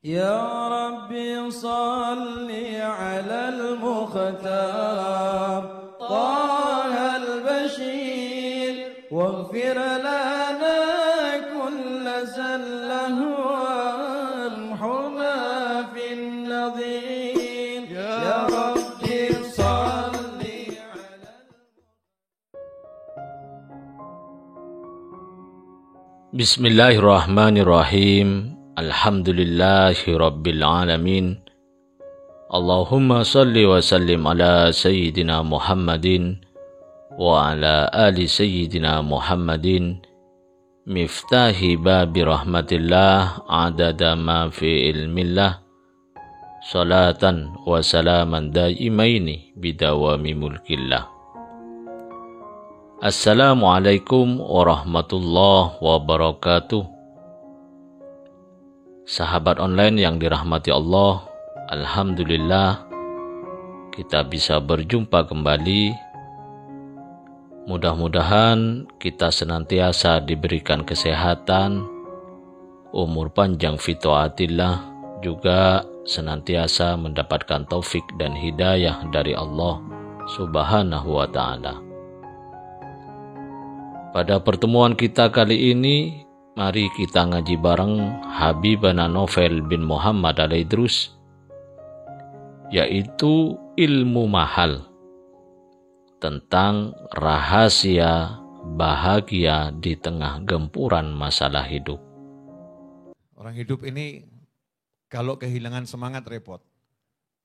يا ربي صل على المختار طه البشير واغفر لنا كل زله وامحنا في النظير يا ربي صل على Bismillahirrahmanirrahim. Alhamdulillahi rabbil alamin. Allahumma salli wa sallim ala sayyidina Muhammadin wa ala ali sayyidina Muhammadin miftahi babi rahmatillah adada ma fi ilmillah salatan wa salaman daimaini bidawami mulkillah. Assalamualaikum warahmatullahi wabarakatuh. Sahabat online yang dirahmati Allah, alhamdulillah kita bisa berjumpa kembali. Mudah-mudahan kita senantiasa diberikan kesehatan, umur panjang fi taatillah, juga senantiasa mendapatkan taufik dan hidayah dari Allah Subhanahu wa ta'ala. Pada pertemuan kita kali ini, mari kita ngaji bareng Habibana Novel bin Muhammad Al-Idrus, yaitu ilmu mahal tentang rahasia bahagia di tengah gempuran masalah hidup. Orang hidup ini kalau kehilangan semangat repot.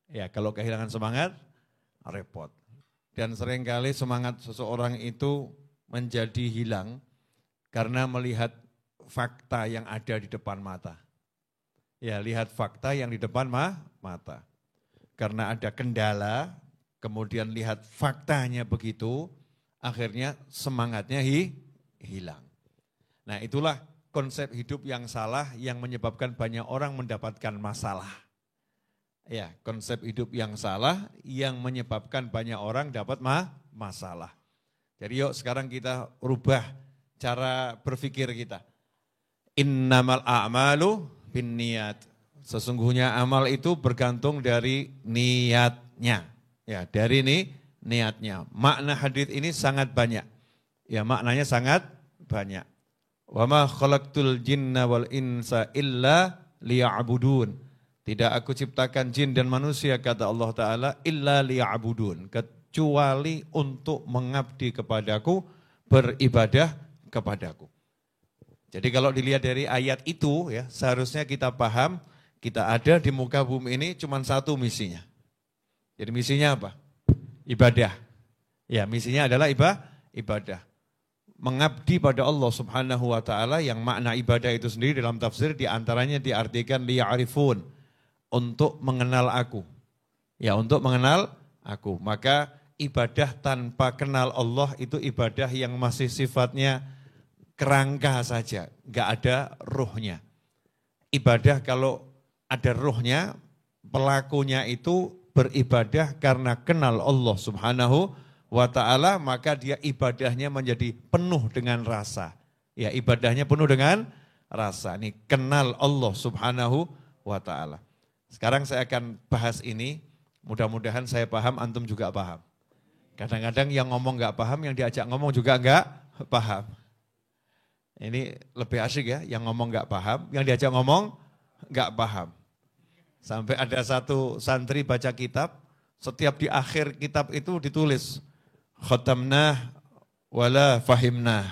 Ya, kalau kehilangan semangat repot. Dan seringkali semangat seseorang itu menjadi hilang karena melihat fakta yang ada di depan mata. Ya, lihat fakta yang di depan mata. Karena ada kendala, kemudian lihat faktanya begitu, akhirnya semangatnya hilang. Nah, itulah konsep hidup yang salah yang menyebabkan banyak orang mendapatkan masalah. Ya, konsep hidup yang salah yang menyebabkan banyak orang dapat masalah. Jadi yuk sekarang kita rubah cara berpikir kita. Innamal a'malu binniyat. Sesungguhnya amal itu bergantung dari niatnya. Ya, dari niatnya. Makna hadis ini sangat banyak. Ya, maknanya sangat banyak. Wa ma khalaqtul jinna wal insa illa liya'budun. Tidak aku ciptakan jin dan manusia, kata Allah Ta'ala, illa liya'budun. Kecuali untuk mengabdi kepadaku, beribadah kepadaku. Jadi kalau dilihat dari ayat itu, ya seharusnya kita paham, kita ada di muka bumi ini cuma satu misinya. Jadi misinya apa? Ibadah. Ya, misinya adalah ibadah. Mengabdi pada Allah Subhanahu wa ta'ala, yang makna ibadah itu sendiri dalam tafsir diantaranya diartikan liya'rifun, untuk mengenal aku. Ya, untuk mengenal aku. Maka ibadah tanpa kenal Allah itu ibadah yang masih sifatnya kerangka saja, enggak ada ruhnya. Ibadah kalau ada ruhnya, pelakunya itu beribadah karena kenal Allah Subhanahu wa ta'ala, maka dia ibadahnya menjadi penuh dengan rasa. Ya, ibadahnya penuh dengan rasa. Ini kenal Allah Subhanahu wa ta'ala. Sekarang saya akan bahas ini, mudah-mudahan saya paham, antum juga paham. Kadang-kadang yang ngomong enggak paham, yang diajak ngomong juga enggak paham. Ini lebih asik ya, yang ngomong enggak paham, yang diajak ngomong enggak paham. Sampai ada satu santri baca kitab, setiap di akhir kitab itu ditulis, khatamnah wala fahimnah.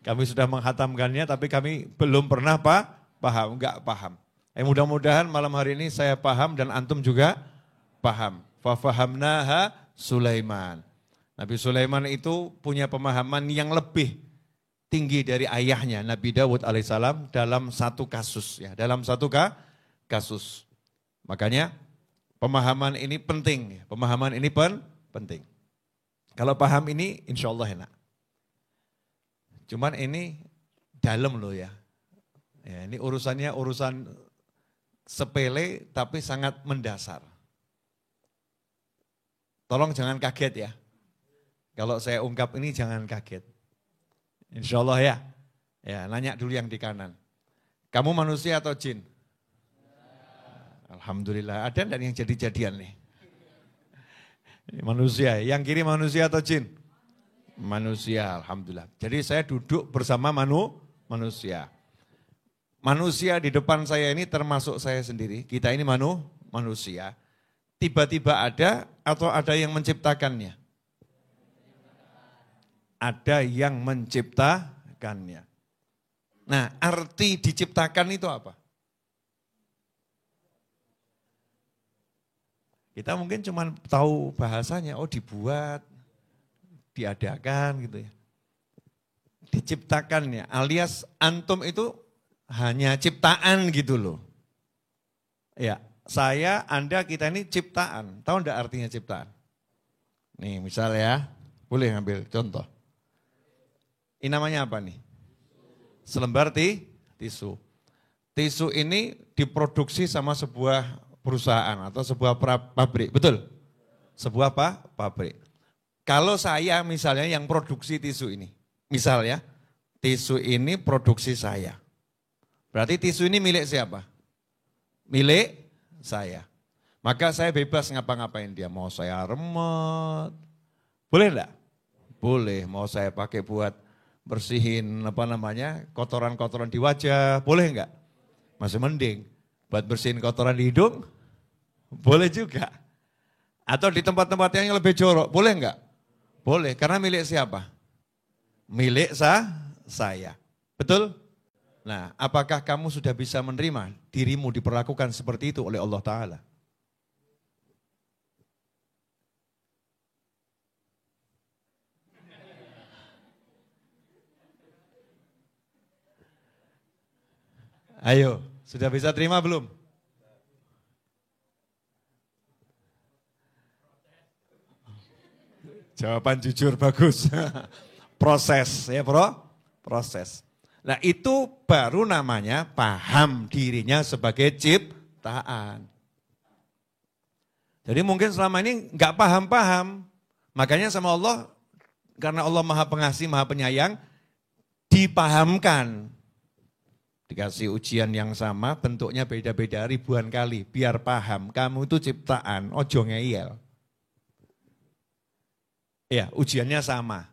Kami sudah menghatamkannya, tapi kami belum pernah paham, enggak paham. Mudah-mudahan malam hari ini saya paham dan antum juga paham. Fafahamnaha Sulaiman. Nabi Sulaiman itu punya pemahaman yang lebih tinggi dari ayahnya Nabi Dawud alaihissalam dalam satu kasus. Ya, dalam satu kasus. Makanya pemahaman ini penting. Pemahaman ini penting. Kalau paham ini insya Allah enak. Cuman ini dalam loh ya. Ya, ini urusannya urusan sepele tapi sangat mendasar. Tolong jangan kaget ya. Kalau saya ungkap ini jangan kaget. Insya Allah ya. Ya, nanya dulu yang di kanan. Kamu manusia atau jin? Alhamdulillah, ada enggak yang jadi-jadian nih? Manusia, yang kiri manusia atau jin? Manusia, alhamdulillah. Jadi saya duduk bersama manusia. Manusia di depan saya ini termasuk saya sendiri, kita ini manusia. Tiba-tiba ada atau ada yang menciptakannya? Ada yang menciptakannya. Nah, arti diciptakan itu apa? Kita mungkin cuma tahu bahasanya, oh dibuat, diadakan gitu ya. Diciptakannya, alias antum itu hanya ciptaan gitu loh. Ya, saya, Anda, kita ini ciptaan. Tahu enggak artinya ciptaan? Nih misal ya, boleh ngambil contoh. Ini namanya apa nih? Selembar tisu. Tisu ini diproduksi sama sebuah perusahaan atau sebuah pabrik, betul? Sebuah pabrik. Kalau saya misalnya yang produksi tisu ini, misal ya, tisu ini produksi saya. Berarti tisu ini milik siapa? Milik saya. Maka saya bebas ngapa-ngapain dia. Mau saya remet, boleh enggak? Boleh. Mau saya pakai buat bersihin kotoran-kotoran di wajah, boleh enggak? Masih mending. Buat bersihin kotoran di hidung, boleh juga. Atau di tempat-tempat yang lebih jorok, boleh enggak? Boleh, karena milik siapa? Milik saya. Betul? Nah, apakah kamu sudah bisa menerima dirimu diperlakukan seperti itu oleh Allah Ta'ala? Ayo, sudah bisa terima belum? Jawaban jujur bagus. Proses ya bro, proses. Nah itu baru namanya paham dirinya sebagai ciptaan. Jadi mungkin selama ini nggak paham-paham. Makanya sama Allah, karena Allah Maha Pengasih, Maha Penyayang, dipahamkan. Dikasih ujian yang sama, bentuknya beda-beda ribuan kali. Biar paham, kamu itu ciptaan, ojo ngeyel. Ya, ujiannya sama.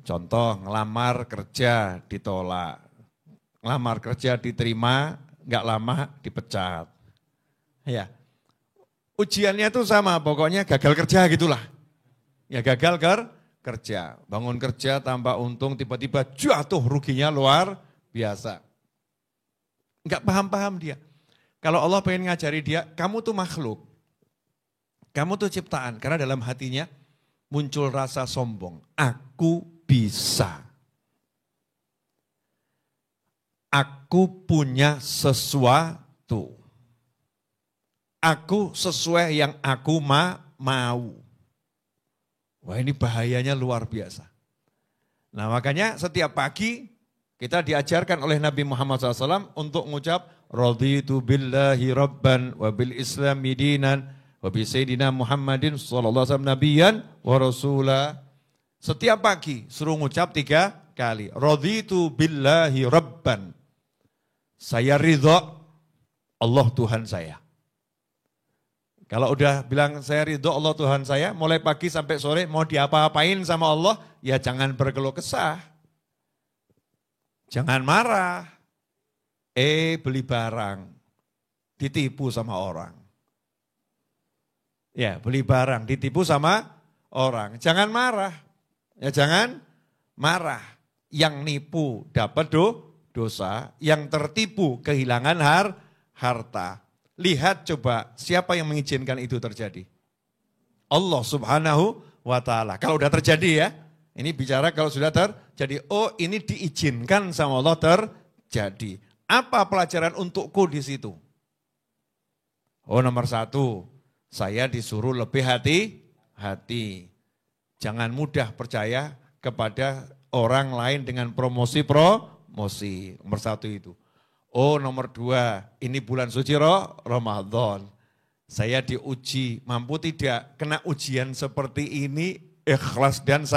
Contoh, ngelamar kerja ditolak. Ngelamar kerja diterima, nggak lama dipecat. Ya, ujiannya itu sama, pokoknya gagal kerja gitulah. Ya gagal kerja, bangun kerja tambah untung, tiba-tiba jatuh ruginya luar biasa. Enggak paham-paham dia. Kalau Allah pengen ngajari dia, kamu tuh makhluk. Kamu tuh ciptaan. Karena dalam hatinya muncul rasa sombong. Aku bisa. Aku punya sesuatu. Aku sesuai yang aku mau. Wah ini bahayanya luar biasa. Nah makanya setiap pagi kita diajarkan oleh Nabi Muhammad SAW untuk mengucap raditu billahi rabban wa bil islami dinan wa bi sayyidina Muhammadin sallallahu alaihi wasallam nabiyyan wa rasula. Setiap pagi suruh mengucap 3 kali. Raditu billahi rabban. Saya ridha Allah Tuhan saya. Kalau udah bilang saya ridha Allah Tuhan saya, mulai pagi sampai sore mau diapa-apain sama Allah, ya jangan berkeluh kesah. Jangan marah, beli barang, ditipu sama orang. Ya, beli barang, ditipu sama orang. Jangan marah, ya jangan marah. Yang nipu dapat dosa, yang tertipu kehilangan harta. Lihat coba siapa yang mengizinkan itu terjadi. Allah Subhanahu wa Ta'ala. Kalau udah terjadi ya. Ini bicara kalau sudah terjadi, oh ini diizinkan sama Allah terjadi. Apa pelajaran untukku di situ? Oh nomor 1, saya disuruh lebih hati-hati. Jangan mudah percaya kepada orang lain dengan promosi. Nomor 1 itu. Oh nomor 2, ini bulan suci Ramadan. Saya diuji, mampu tidak kena ujian seperti ini, ikhlas dan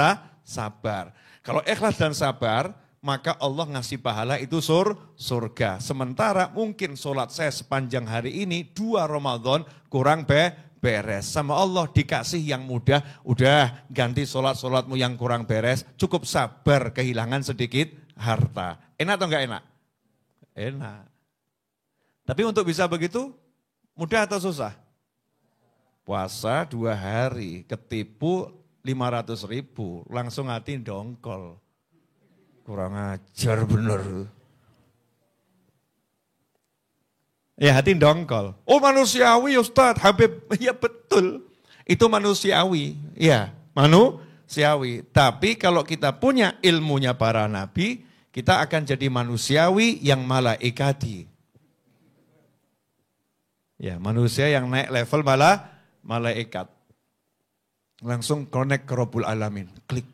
sabar. Kalau ikhlas dan sabar, maka Allah ngasih pahala itu surga. Sementara mungkin sholat saya sepanjang hari ini 2 Ramadan kurang beres. Sama Allah dikasih yang mudah, udah ganti sholatmu yang kurang beres, cukup sabar kehilangan sedikit harta. Enak atau enggak enak? Enak. Tapi untuk bisa begitu, mudah atau susah? Puasa 2 hari, ketipu 500.000, langsung hati dongkol. Kurang ajar bener. Ya hati dongkol. Oh manusiawi Ustadz, Habib. Ya betul, itu manusiawi. Ya manusiawi. Tapi kalau kita punya ilmunya para nabi, kita akan jadi manusiawi yang malaikati. Ya manusia yang naik level malaikat. Langsung connect ke Rabbul Alamin, klik.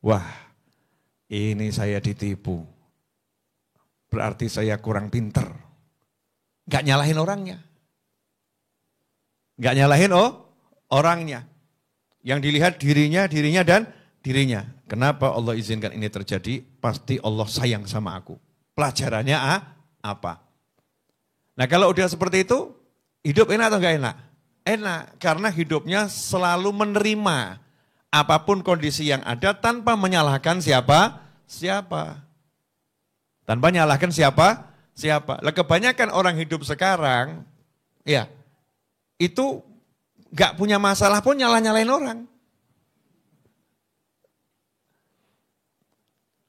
Wah, ini saya ditipu. Berarti saya kurang pinter. Gak nyalahin orangnya. Gak nyalahin orangnya. Yang dilihat dirinya dan dirinya. Kenapa Allah izinkan ini terjadi? Pasti Allah sayang sama aku. Pelajarannya apa? Nah kalau udah seperti itu, hidup enak atau gak enak? Enak, karena hidupnya selalu menerima apapun kondisi yang ada tanpa menyalahkan siapa. Tanpa menyalahkan siapa. Lah kebanyakan orang hidup sekarang, ya itu gak punya masalah pun nyalahin orang.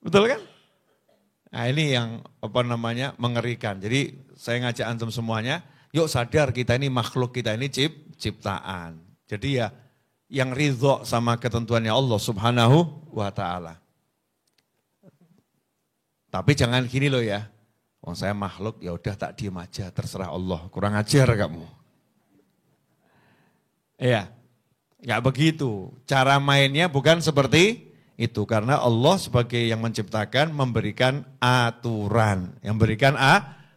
Betul kan? Nah ini yang mengerikan. Jadi saya ngajak antum semuanya, yuk sadar kita ini makhluk, kita ini ciptaan. Jadi ya yang ridho sama ketentuannya Allah Subhanahu wa ta'ala. Tapi jangan gini loh ya. Oh saya makhluk, ya udah tak diem aja, terserah Allah. Kurang ajar kamu. Iya. Enggak begitu. Cara mainnya bukan seperti itu, karena Allah sebagai yang menciptakan memberikan aturan.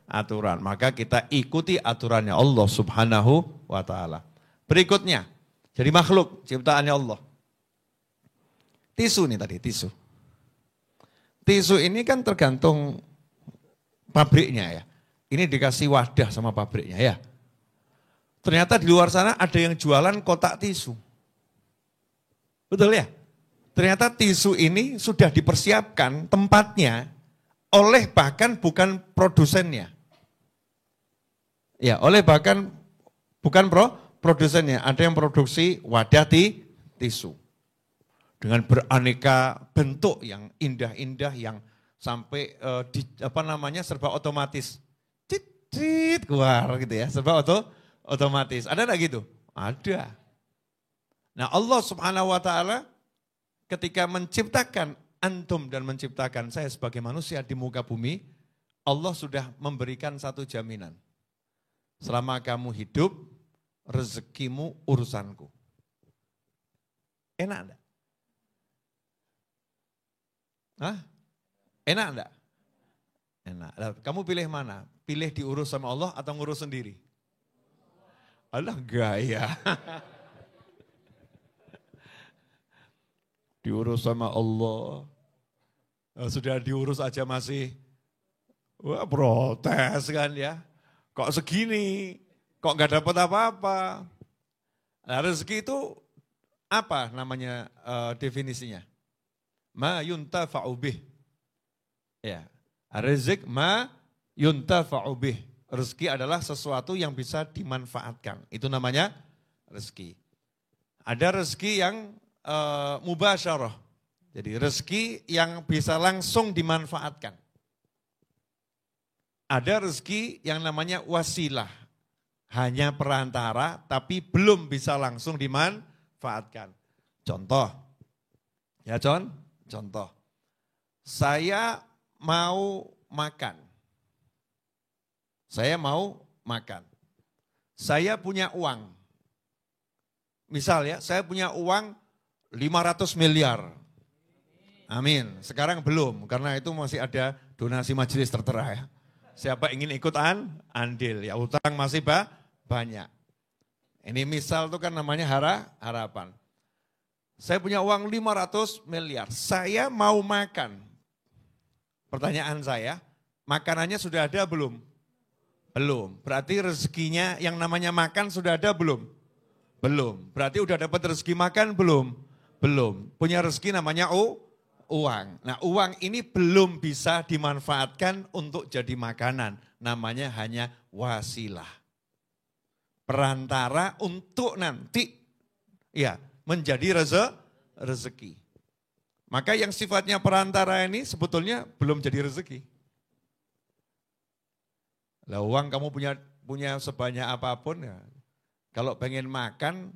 Aturan. Maka kita ikuti aturannya Allah Subhanahu wa ta'ala. Berikutnya, jadi makhluk ciptaannya Allah. Tisu nih tadi, tisu. Tisu ini kan tergantung pabriknya ya. Ini dikasih wadah sama pabriknya ya. Ternyata di luar sana ada yang jualan kotak tisu. Betul ya? Ternyata tisu ini sudah dipersiapkan tempatnya oleh bahkan bukan produsennya. Ya, oleh bahkan bukan produsennya. Ada yang produksi wadah tisu. Dengan beraneka bentuk yang indah-indah yang sampai serba otomatis. Cit keluar gitu ya, serba otomatis. Ada enggak gitu? Ada. Nah, Allah Subhanahu wa taala ketika menciptakan antum dan menciptakan saya sebagai manusia di muka bumi, Allah sudah memberikan satu jaminan. Selama kamu hidup, rezekimu urusanku. Enak enggak? Hah? Enak enggak? Enak. Kamu pilih mana? Pilih diurus sama Allah atau ngurus sendiri? Alah gaya. Diurus sama Allah. Sudah diurus aja masih protes kan ya. Kok segini? Kok gak dapat apa-apa? Nah, rezeki itu apa namanya definisinya? Ma yuntafa'u bih. Ya, rezeki ma yuntafa'u bih. Rezeki adalah sesuatu yang bisa dimanfaatkan. Itu namanya rezeki. Ada rezeki yang mubasyarah. Jadi rezeki yang bisa langsung dimanfaatkan. Ada rezeki yang namanya wasilah. Hanya perantara tapi belum bisa langsung dimanfaatkan. Contoh. Ya contoh. Saya mau makan. Saya punya uang. Misal ya, saya punya uang 500 miliar. Amin. Sekarang belum, karena itu masih ada donasi majelis tertera ya. Siapa ingin ikut andil, ya utang masih banyak. Ini misal itu kan namanya harapan. Saya punya uang 500 miliar, saya mau makan. Pertanyaan saya, makanannya sudah ada belum? Belum. Berarti rezekinya yang namanya makan sudah ada belum? Belum. Berarti udah dapat rezeki makan belum? Belum. Punya rezeki namanya uang. Nah, uang ini belum bisa dimanfaatkan untuk jadi makanan. Namanya hanya wasilah. Perantara untuk nanti ya menjadi rezeki. Maka yang sifatnya perantara ini sebetulnya belum jadi rezeki. Lah uang kamu punya sebanyak apapun ya. Kalau pengen makan,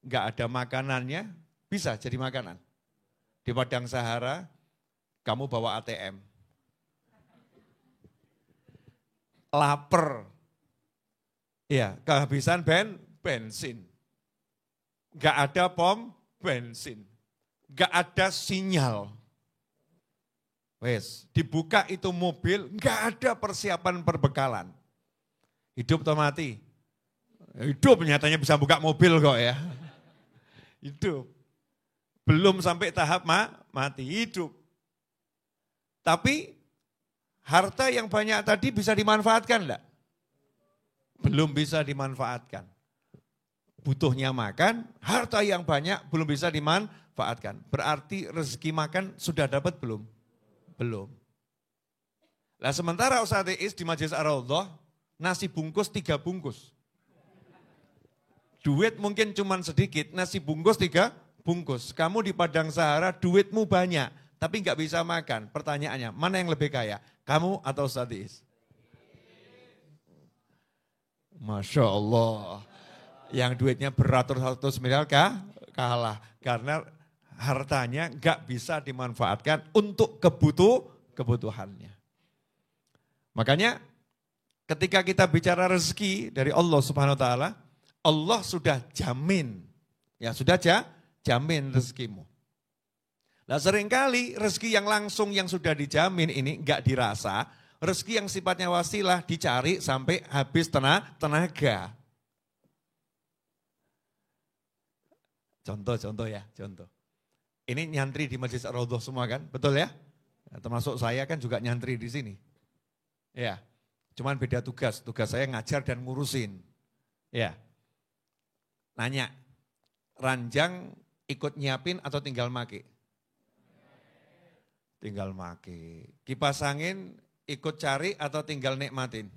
nggak ada makanannya, bisa jadi makanan. Di Padang Sahara, kamu bawa ATM. Laper. Ya, kehabisan bensin. Nggak ada pom bensin. Nggak ada sinyal. Wes, dibuka itu mobil, nggak ada persiapan perbekalan. Hidup atau mati? Hidup nyatanya bisa buka mobil kok ya. Hidup. Belum sampai tahap mati, hidup. Tapi harta yang banyak tadi bisa dimanfaatkan enggak? Belum bisa dimanfaatkan. Butuhnya makan, harta yang banyak belum bisa dimanfaatkan. Berarti rezeki makan sudah dapat belum? Belum. Nah sementara Ustaz Iis di Majelis Ar-Raudhah, nasi bungkus 3 bungkus. Duit mungkin cuma sedikit, nasi bungkus 3 bungkus. Kamu di Padang Sahara duitmu banyak, tapi nggak bisa makan. Pertanyaannya, mana yang lebih kaya? Kamu atau Ustaz Iis? Masya Allah. Yang duitnya beratus-ratus miliar kalah. Karena hartanya nggak bisa dimanfaatkan untuk kebutuhannya. Makanya ketika kita bicara rezeki dari Allah Subhanahu wa taala, Allah sudah jamin. Ya sudah jamin rezekimu. Nah seringkali rezeki yang langsung yang sudah dijamin ini enggak dirasa. Rezeki yang sifatnya wasilah dicari sampai habis tenaga. Contoh ya. Ini nyantri di Majelis Ar-Raudhah semua kan? Betul ya? Termasuk saya kan juga nyantri di sini. Ya, cuman beda tugas. Tugas saya ngajar dan ngurusin. Ya. Nanya, ranjang ikut nyiapin atau tinggal make? Tinggal make. Kipas angin ikut cari atau tinggal nikmatin?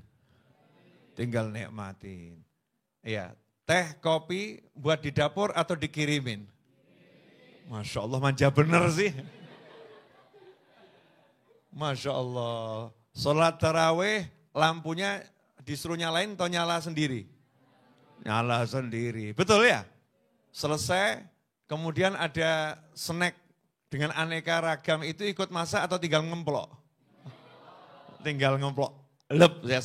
Tinggal nikmatin. Iya, teh, kopi buat di dapur atau dikirimin? Masya Allah manja bener sih. Masya Allah. Sholat tarawih lampunya disuruh nyalain atau nyala sendiri? Nyala sendiri, betul ya? Selesai, kemudian ada snack dengan aneka ragam itu ikut masak atau tinggal ngemplok? Tinggal ngemplok, lep, ya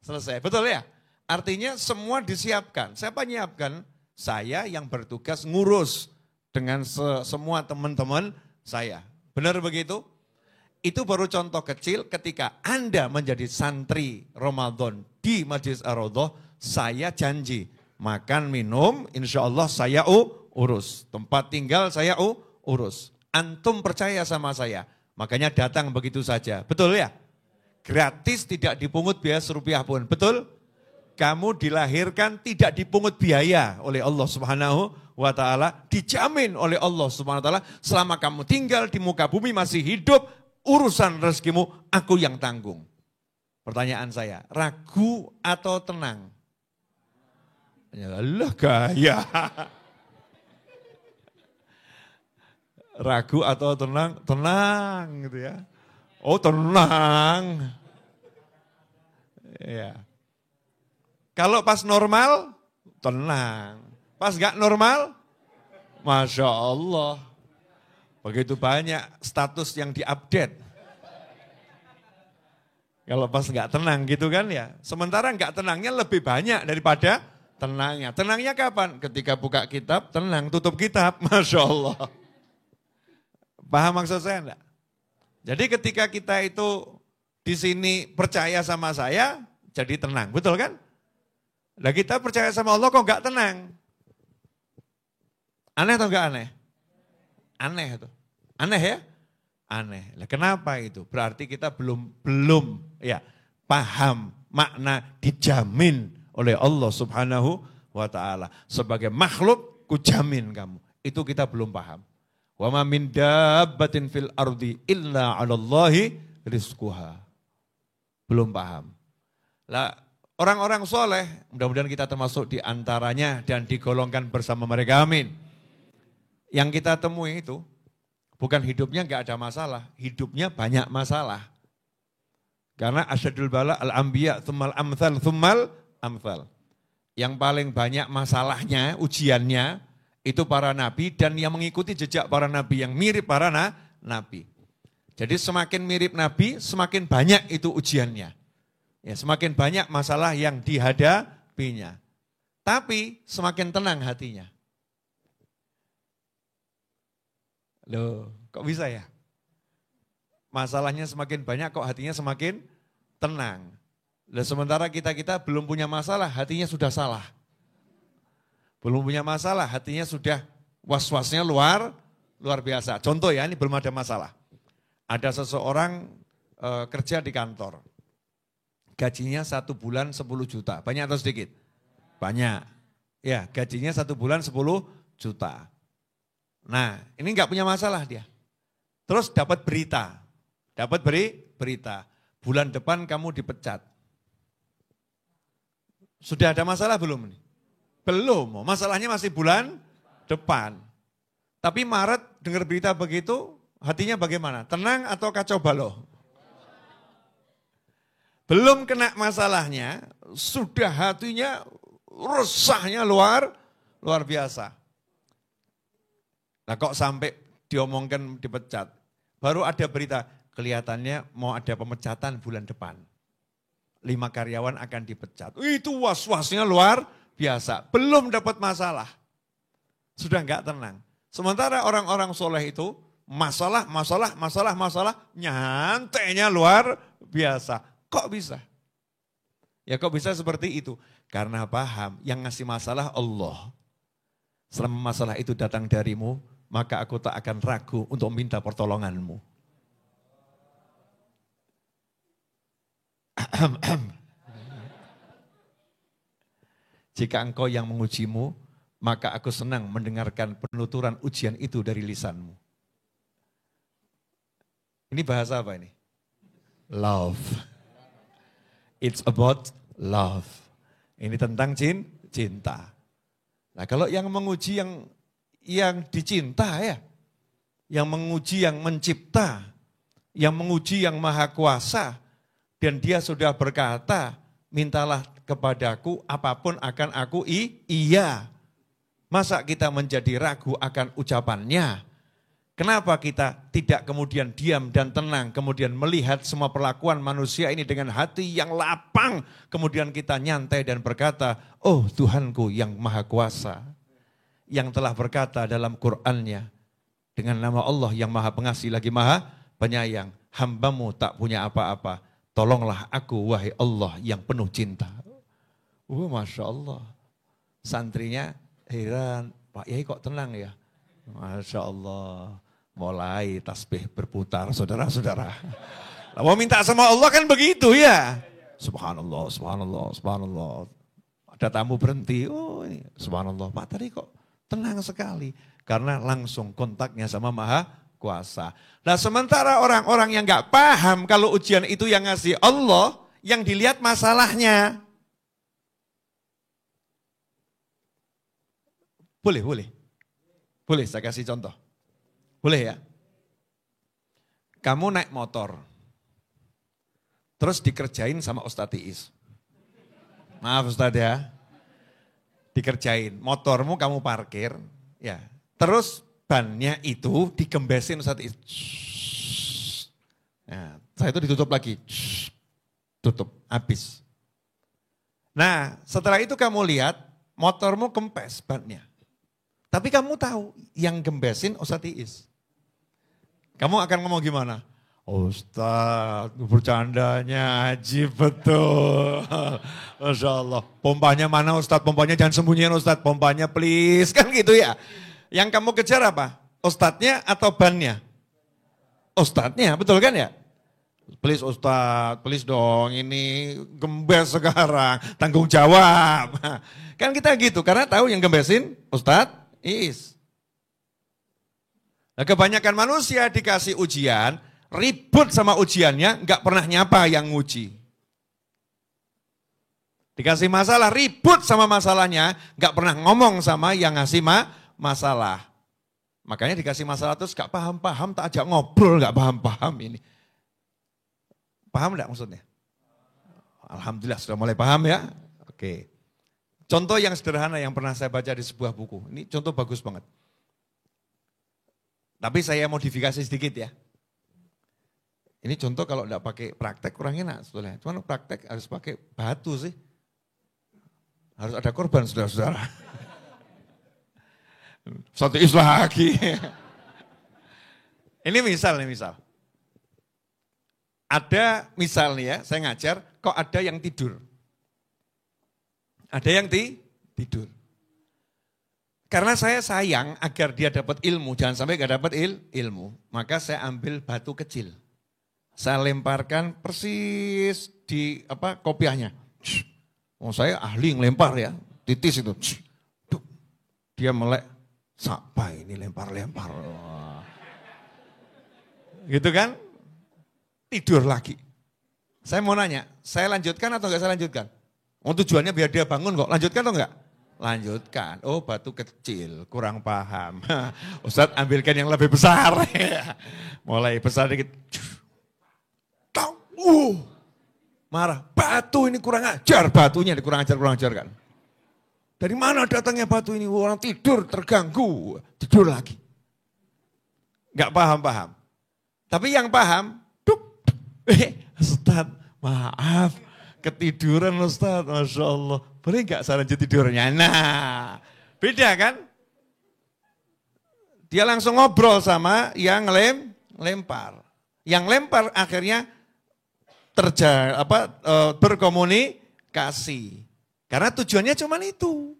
selesai, betul ya? Artinya semua disiapkan. Siapa nyiapkan? Saya yang bertugas ngurus dengan semua teman-teman saya. Benar begitu? Itu baru contoh kecil ketika Anda menjadi santri Ramadan di Majelis Ar-Raudhah. Saya janji, makan, minum, insya Allah saya urus. Tempat tinggal saya urus. Antum percaya sama saya, makanya datang begitu saja. Betul ya? Gratis, tidak dipungut biaya serupiah pun. Betul? Kamu dilahirkan tidak dipungut biaya oleh Allah Subhanahu wa ta'ala. Dijamin oleh Allah Subhanahu wa ta'ala. Selama kamu tinggal di muka bumi masih hidup, urusan rezekimu aku yang tanggung. Pertanyaan saya, ragu atau tenang? Allah gaya. Ragu atau tenang? Tenang gitu ya. Oh tenang. Ya. Kalau pas normal, tenang. Pas gak normal, Masya Allah. Begitu banyak status yang diupdate. Kalau pas gak tenang gitu kan ya. Sementara gak tenangnya lebih banyak daripada tenangnya. Tenangnya kapan? Ketika buka kitab, tenang, tutup kitab. Masya Allah. Paham maksud saya enggak? Jadi ketika kita itu di sini percaya sama saya, jadi tenang. Betul kan? Nah kita percaya sama Allah kok enggak tenang? Aneh atau enggak aneh? Aneh itu. Aneh ya? aneh. Nah, kenapa itu? Berarti kita belum ya paham makna dijamin oleh Allah Subhanahu wa taala. Sebagai makhluk kujamin kamu. Itu kita belum paham. Wa ma min dabbatin fil ardi illa 'alallahi rizquha. Belum paham. Lah orang-orang soleh, mudah-mudahan kita termasuk di antaranya dan digolongkan bersama mereka, amin. Yang kita temui itu bukan hidupnya enggak ada masalah, hidupnya banyak masalah. Karena asyadul bala al-anbiya tsummal amthal tsummal amthal. Yang paling banyak masalahnya, ujiannya itu para nabi dan yang mengikuti jejak para nabi, yang mirip para nabi. Jadi semakin mirip nabi, semakin banyak itu ujiannya. Ya, semakin banyak masalah yang dihadapinya. Tapi semakin tenang hatinya. Loh, kok bisa ya? Masalahnya semakin banyak kok hatinya semakin tenang. Loh, sementara kita belum punya masalah, hatinya sudah salah. Belum punya masalah, hatinya sudah was-wasnya luar biasa. Contoh ya, ini belum ada masalah. Ada seseorang kerja di kantor. Gajinya 1 bulan 10 juta. Banyak atau sedikit? Banyak. Ya, gajinya 1 bulan 10 juta. Nah, ini enggak punya masalah dia. Terus dapat berita. Dapat berita. Bulan depan kamu dipecat. Sudah ada masalah belum nih? Belum. Masalahnya masih bulan depan. Tapi Maret dengar berita begitu, hatinya bagaimana? Tenang atau kacau balau? Belum kena masalahnya, sudah hatinya resahnya luar biasa. Nah kok sampai diomongkan dipecat? Baru ada berita, kelihatannya mau ada pemecatan bulan depan. 5 karyawan akan dipecat. Itu was-wasnya luar biasa. Belum dapat masalah. Sudah enggak tenang. Sementara orang-orang soleh itu masalah, nyantainya luar biasa. Kok bisa? Ya kok bisa seperti itu? Karena paham yang ngasih masalah Allah. Selama masalah itu datang darimu, maka aku tak akan ragu untuk minta pertolonganmu. Jika engkau yang mengujimu, maka aku senang mendengarkan penuturan ujian itu dari lisanmu. Ini bahasa apa ini? Love. It's about love. Ini tentang cinta. Nah kalau yang menguji yang dicinta ya, yang menguji yang mencipta, yang menguji yang maha kuasa, dan dia sudah berkata, mintalah kepadaku apapun akan aku iya. Masa kita menjadi ragu akan ucapannya? Kenapa kita tidak kemudian diam dan tenang, kemudian melihat semua perlakuan manusia ini dengan hati yang lapang, kemudian kita nyantai dan berkata, oh Tuhanku yang maha kuasa, yang telah berkata dalam Qur'annya, dengan nama Allah yang maha pengasih lagi maha penyayang, hambamu tak punya apa-apa, tolonglah aku wahai Allah yang penuh cinta. Masya Allah, santrinya heran, Pak Yai kok tenang ya? Masya Allah. Mulai tasbih berputar, saudara-saudara. Mau minta sama Allah kan begitu ya. Subhanallah, subhanallah, subhanallah. Ada tamu berhenti, oh ini, subhanallah. Pak tadi kok tenang sekali. Karena langsung kontaknya sama maha kuasa. Nah sementara orang-orang yang gak paham kalau ujian itu yang ngasih Allah, yang dilihat masalahnya. Boleh saya kasih contoh. Boleh ya? Kamu naik motor, terus dikerjain sama Ustadz Iis. Maaf Ustadz ya, dikerjain. Motormu kamu parkir, ya. Terus bannya itu digembesin Ustadz Iis. Nah, saya itu ditutup lagi. Tutup, habis. Nah, setelah itu kamu lihat, motormu kempes bannya. Tapi kamu tahu, yang gembesin Ustadz Iis. Kamu akan ngomong gimana? Ustadz, bercandanya ajib betul. Masya Allah. Pompanya mana Ustadz? Pompanya jangan sembunyiin Ustadz. Pompanya please. Kan gitu ya. Yang kamu kejar apa? Ustadznya atau bannya? ustadznya, betul kan ya? Please Ustadz, please dong ini gembes sekarang, tanggung jawab. Kan kita gitu, karena tahu yang gembesin Ustadz Iis. Nah, kebanyakan manusia dikasih ujian, ribut sama ujiannya, nggak pernah nyapa yang nguji. Dikasih masalah, ribut sama masalahnya, nggak pernah ngomong sama yang ngasih masalah. Makanya dikasih masalah terus gak paham-paham, tak ajak ngobrol gak paham-paham ini. Paham enggak maksudnya? Alhamdulillah sudah mulai paham ya. Oke. Contoh yang sederhana yang pernah saya baca di sebuah buku. Ini contoh bagus banget. Tapi saya modifikasi sedikit ya. Ini contoh kalau enggak pakai praktek kurang enak sebetulnya. Cuma praktek harus pakai batu sih. Harus ada korban saudara-saudara. Satu lagi. Ini misal. Ada misalnya saya ngajar, kok ada yang tidur. Ada yang tidur. Karena saya sayang agar dia dapat ilmu, jangan sampai gak dapat ilmu. Maka saya ambil batu kecil. Saya lemparkan persis di kopiahnya. Oh, saya ahli ngelempar ya, titis itu. Dia melek, siapa ini lempar-lempar. Gitu kan? Tidur lagi. Saya mau nanya, saya lanjutkan atau enggak saya lanjutkan? Oh, tujuannya biar dia bangun kok, lanjutkan atau enggak? Lanjutkan. Oh, batu kecil, kurang paham. Ustadz ambilkan yang lebih besar. Mulai besar dikit. Marah, batu ini kurang ajar, batunya kurang ajar kan. Dari mana datangnya batu ini? Orang tidur terganggu, tidur lagi. Enggak paham. Tapi yang paham, Ustadz, maaf, ketiduran Ustadz, Masya Allah. Boleh enggak saya lanjut tidurnya? Nah, beda kan? Dia langsung ngobrol sama yang lempar. Yang lempar akhirnya berkomunikasi. Karena tujuannya cuma itu.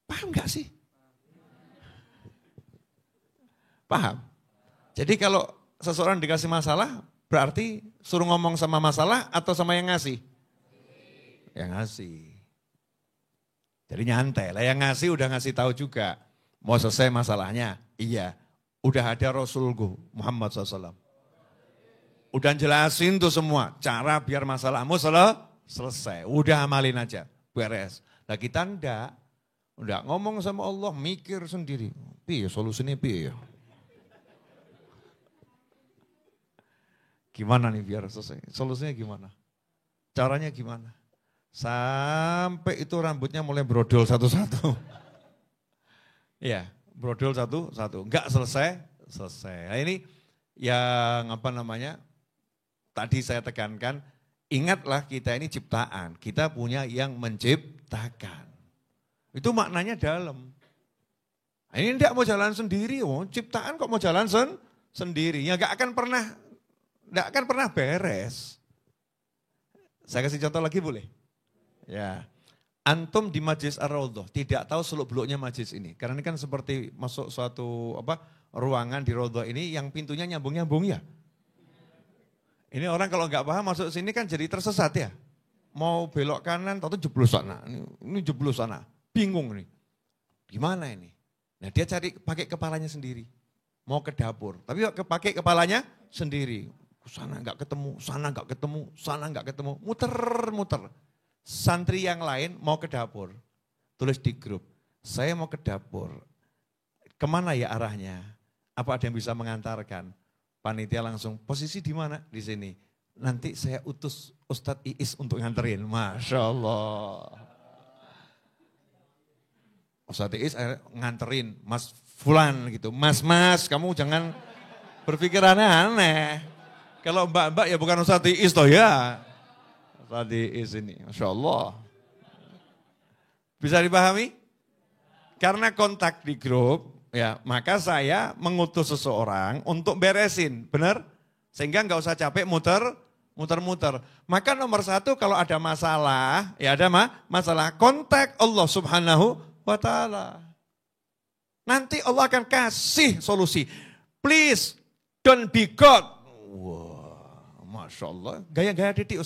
Paham enggak sih? Paham? Jadi kalau seseorang dikasih masalah, berarti suruh ngomong sama masalah atau sama yang ngasih? Yang ngasih. Jadi nyantai lah, yang ngasih udah ngasih tahu juga. Mau selesai masalahnya? Iya. Udah ada Rasulullah Muhammad SAW. Udah jelasin tuh semua, cara biar masalahmu selesai. Udah amalin aja, beres. Nah kita enggak ngomong sama Allah, mikir sendiri. Piye solusinya piye ya? Gimana nih biar selesai? Solusinya gimana? Caranya gimana? Sampai itu rambutnya mulai brodol satu-satu. Ya, brodol satu-satu. Enggak selesai. Nah ini yang tadi saya tekankan, ingatlah kita ini ciptaan. Kita punya yang menciptakan. Itu maknanya dalam. Nah, ini enggak mau jalan sendiri. Oh, ciptaan kok mau jalan sendiri. Ya enggak akan pernah beres. Saya kasih contoh lagi boleh? Ya. Antum di Majlis Ar-Raudhah tidak tahu seluk-beluknya majlis ini. Karena ini kan seperti masuk suatu ruangan di Raudhah ini yang pintunya nyambung-nyambung ya. Ini orang kalau nggak paham masuk sini kan jadi tersesat ya. Mau belok kanan atau jeblos sana. Ini jeblos sana. Bingung nih. Gimana ini? Nah dia cari pakai kepalanya sendiri. Mau ke dapur. Tapi pakai kepalanya sendiri. Sana nggak ketemu, sana nggak ketemu, sana nggak ketemu. Muter-muter. Santri yang lain mau ke dapur. Tulis di grup. Saya mau ke dapur. Kemana ya arahnya? Apa ada yang bisa mengantarkan? Panitia langsung, posisi di mana? Di sini. Nanti saya utus Ustadz Iis untuk nganterin. Masya Allah. Ustadz Iis nganterin, Mas Fulan gitu. Mas, kamu jangan berpikir aneh-aneh. Kalau mbak-mbak ya bukan Ustadz Iis toh ya. Ustadz Iis ini, Masya Allah. Bisa dipahami? Karena kontak di grup, ya, maka saya mengutus seseorang untuk beresin, benar? Sehingga nggak usah capek muter-muter. Maka nomor satu kalau ada masalah, ya ada masalah, kontak Allah Subhanahu wa Ta'ala. Nanti Allah akan kasih solusi. Please, don't be God. Wah, Masya Allah. Gaya-gaya titik,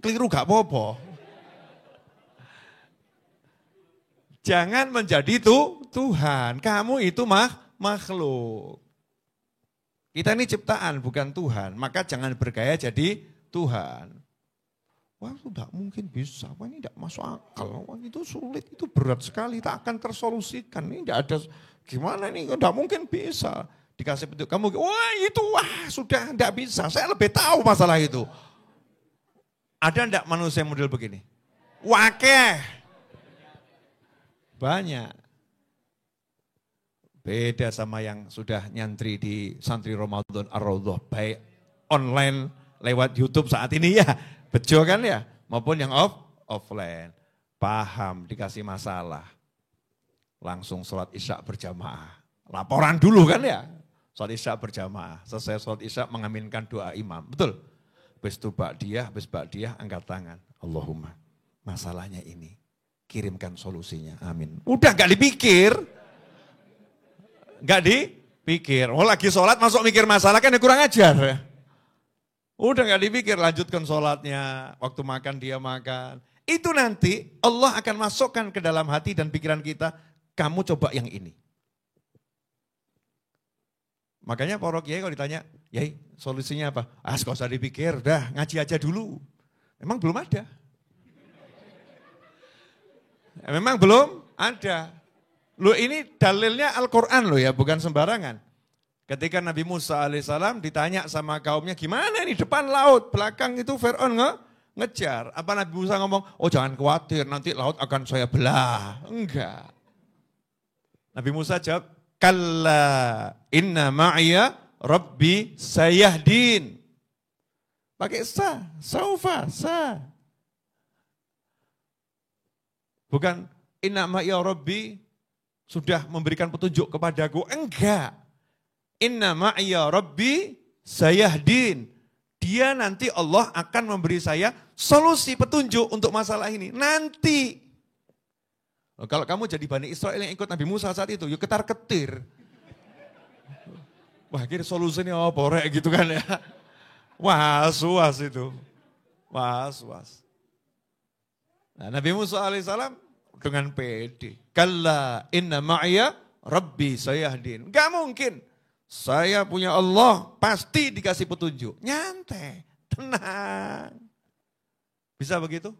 keliru gak apa-apa. Jangan menjadi Tuhan. Kamu itu makhluk. Kita ini ciptaan, bukan Tuhan. Maka jangan bergaya jadi Tuhan. Wah, itu tidak mungkin bisa. Wah, ini tidak masuk akal. Wah, itu sulit, itu berat sekali. Tak akan tersolusikan. Ini tidak ada, gimana ini, tidak mungkin bisa. Dikasih petunjuk, kamu, sudah tidak bisa. Saya lebih tahu masalah itu. Ada tidak manusia model begini? Wakeh. Banyak. Beda sama yang sudah nyantri di santri Ramadan Ar-Raudhah. Baik online lewat YouTube saat ini ya. Bejo kan ya, maupun yang offline. Paham, dikasih masalah. Langsung sholat isya berjamaah. Laporan dulu kan ya, sholat isya berjamaah. Selesai sholat isya mengaminkan doa imam, betul? Habis itu ba'diyah, angkat tangan. Allahumma, masalahnya ini, kirimkan solusinya, amin. Udah gak dipikir. Gak dipikir, lagi sholat masuk mikir masalah kan ya kurang ajar. Udah gak dipikir, lanjutkan sholatnya, waktu makan dia makan. Itu nanti Allah akan masukkan ke dalam hati dan pikiran kita, kamu coba yang ini. Makanya para kiai kalau ditanya, Yai solusinya apa? Gak usah dipikir, udah ngaji aja dulu. Memang belum ada. Memang belum ada. Loh ini dalilnya Al-Quran loh ya, bukan sembarangan. Ketika Nabi Musa alaihissalam ditanya sama kaumnya, gimana nih depan laut, belakang itu Fir'aun ngejar. Apa Nabi Musa ngomong, oh jangan khawatir nanti laut akan saya belah. Enggak. Nabi Musa jawab, kalla inna ma'ya rabbi sayahdin. Pakai saufa. Bukan inna ma'ya rabbi sudah memberikan petunjuk kepadaku. Enggak. Inna ma'ya rabbi sayahdin. Dia nanti Allah akan memberi saya solusi petunjuk untuk masalah ini. Nanti. Kalau kamu jadi Bani Israel yang ikut Nabi Musa saat itu, yuk ketar-ketir. Wah, kira solusinya apa rek gitu kan ya. Was itu. Was. Nah, Nabi Musa alaihissalam dengan pede. Kalla inna ma'ya rabbi sayahdin. Gak mungkin. Saya punya Allah, pasti dikasih petunjuk. Nyantai, tenang. Bisa begitu?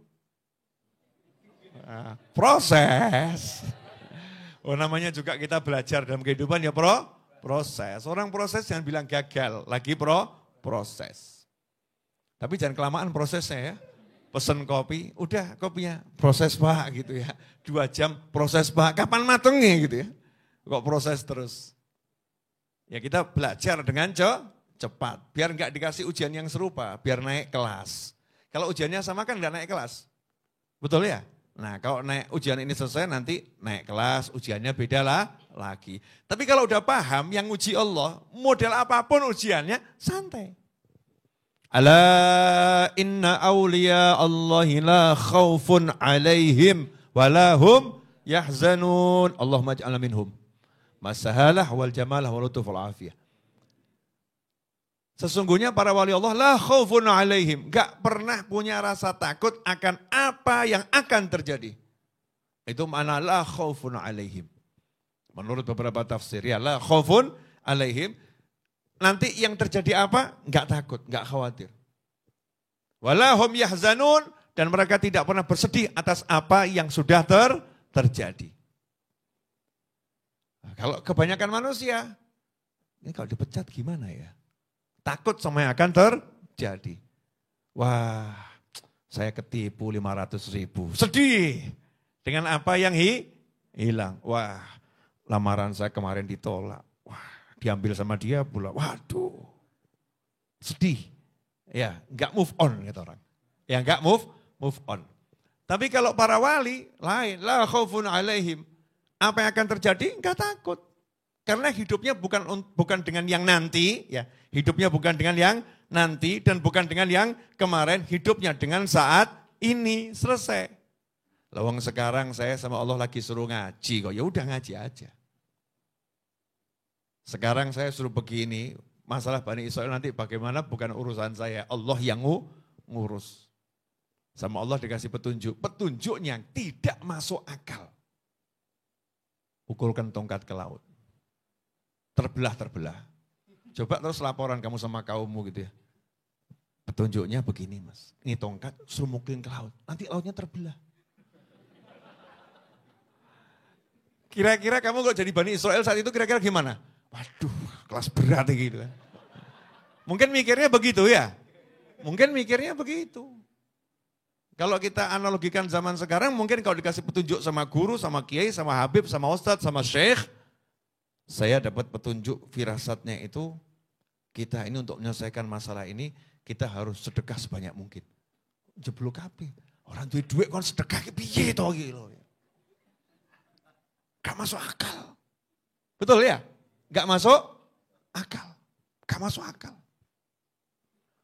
Nah, proses. Oh namanya juga kita belajar dalam kehidupan ya proses. Orang proses jangan bilang gagal, lagi proses. Tapi jangan kelamaan prosesnya ya. Pesen kopi, udah kopinya proses pak gitu ya. 2 jam proses pak, kapan matengnya gitu ya. Kok proses terus. Ya kita belajar dengan cepat, biar enggak dikasih ujian yang serupa, biar naik kelas. Kalau ujiannya sama kan enggak naik kelas, betul ya? Nah kalau naik ujian ini selesai nanti naik kelas, ujiannya beda lagi. Tapi kalau udah paham yang uji Allah, model apapun ujiannya santai. Ala inna awliya Allahi la khawfun alaihim walahum yahzanun. Allahumma ja'alna minhum. Masahalah wal jamalah wal lutuf wal afiyah. Sesungguhnya para wali Allah la khaufun alaihim. Gak pernah punya rasa takut akan apa yang akan terjadi. Itu makna la khaufun alaihim. Menurut beberapa tafsir ya la khaufun alaihim. Nanti yang terjadi apa? Gak takut, gak khawatir. Walahum yahzanun. Dan mereka tidak pernah bersedih atas apa yang sudah terjadi. Nah, kalau kebanyakan manusia, ini kalau dipecat gimana ya? Takut sama yang akan terjadi. Wah, saya ketipu 500.000. Sedih. Dengan apa yang hilang. Wah, lamaran saya kemarin ditolak. Wah, diambil sama dia pula. Waduh, sedih. Ya, enggak move on kata orang. Ya, enggak move on. Tapi kalau para wali, lain. La khaufun alaihim. Apa yang akan terjadi? Enggak takut. Karena hidupnya bukan dengan yang nanti, ya. Hidupnya bukan dengan yang nanti dan bukan dengan yang kemarin, hidupnya dengan saat ini selesai. Lawang sekarang saya sama Allah lagi suruh ngaji kok, ya udah ngaji aja. Sekarang saya suruh begini, masalah Bani Israel nanti bagaimana bukan urusan saya, Allah yang ngurus. Sama Allah dikasih petunjuk, petunjuknya tidak masuk akal. Pukulkan tongkat ke laut. Terbelah. Coba terus laporan kamu sama kaummu gitu ya. Petunjuknya begini mas, ini tongkat suruh mukulin ke laut, nanti lautnya terbelah. Kira-kira kamu kalau jadi Bani Israel saat itu kira-kira gimana? Waduh, kelas berat gitu kan. Mungkin mikirnya begitu ya. Mungkin mikirnya begitu. Kalau kita analogikan zaman sekarang, mungkin kalau dikasih petunjuk sama guru, sama kiai, sama habib, sama ustadz, sama syekh, saya dapat petunjuk firasatnya itu, kita ini untuk menyelesaikan masalah ini, kita harus sedekah sebanyak mungkin. Jeblok kabeh. Orang duit kan sedekah piye to gitu. Gak masuk akal. Betul ya? Gak masuk akal. Gak masuk akal.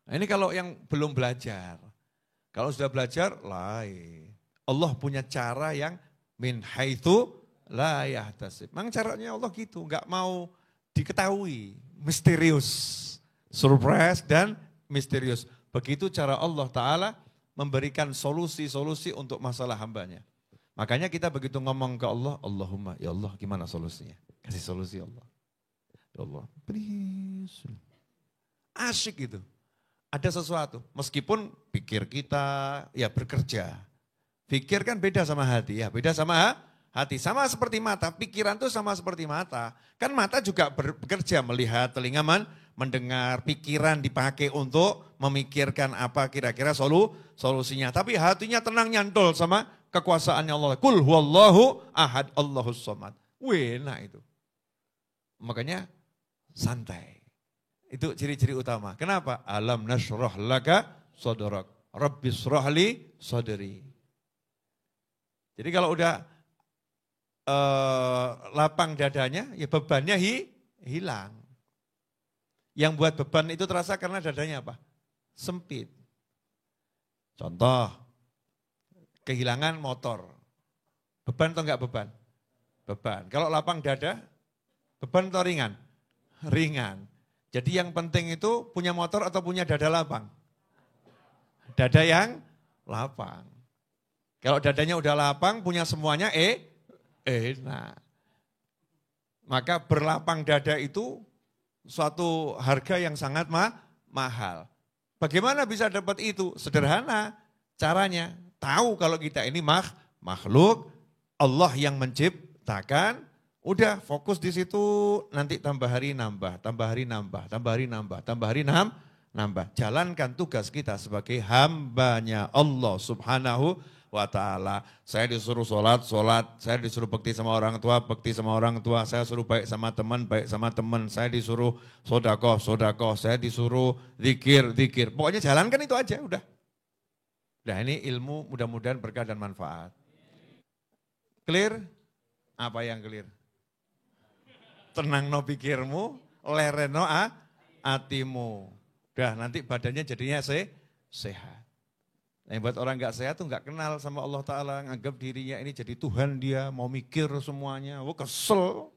Nah, ini kalau yang belum belajar. Kalau sudah belajar, lain. Allah punya cara yang min haitsu la yahtasib. Memang caranya Allah gitu, gak mau diketahui. Misterius. Surprise dan misterius. Begitu cara Allah Ta'ala memberikan solusi-solusi untuk masalah hambanya. Makanya kita begitu ngomong ke Allah, Allahumma, ya Allah gimana solusinya? Kasih solusi Allah. Ya Allah, please. Asyik gitu. Ada sesuatu, meskipun pikir kita ya bekerja. Pikir kan beda sama hati ya, beda sama hati. Sama seperti mata, pikiran tuh sama seperti mata. Kan mata juga bekerja, melihat, telinga mendengar, pikiran dipakai untuk memikirkan apa kira-kira solusinya. Tapi hatinya tenang nyantol sama kekuasaannya Allah. Kul huwallahu ahad Allahus somad. Enak itu. Makanya santai. Itu ciri-ciri utama. Kenapa? Alam nashrah laka sadrak. Rabbis shrahli sadri. Jadi kalau udah lapang dadanya, ya bebannya hilang. Yang buat beban itu terasa karena dadanya apa? Sempit. Contoh, kehilangan motor. Beban atau enggak beban? Beban. Kalau lapang dada, beban atau ringan? Ringan. Jadi yang penting itu punya motor atau punya dada lapang? Dada yang lapang. Kalau dadanya udah lapang, punya semuanya enak. Maka berlapang dada itu suatu harga yang sangat mahal. Bagaimana bisa dapat itu? Sederhana caranya. Tahu kalau kita ini makhluk, Allah yang menciptakan, udah fokus di situ, nanti tambah hari nambah, tambah hari nambah, tambah hari nambah, tambah hari nambah. Jalankan tugas kita sebagai hambanya Allah Subhanahu wa ta'ala. Saya disuruh sholat, saya disuruh bakti sama orang tua, bakti sama orang tua, saya suruh baik sama teman, saya disuruh sodakoh, saya disuruh zikir. Pokoknya jalankan itu aja, udah. Nah ini ilmu mudah-mudahan berkah dan manfaat. Clear? Apa yang clear? Tenang no pikirmu, lereno hatimu. Udah nanti badannya jadinya sehat. Nah, yang buat orang gak sehat tuh gak kenal sama Allah Ta'ala, nganggap dirinya ini jadi Tuhan dia, mau mikir semuanya, kesel.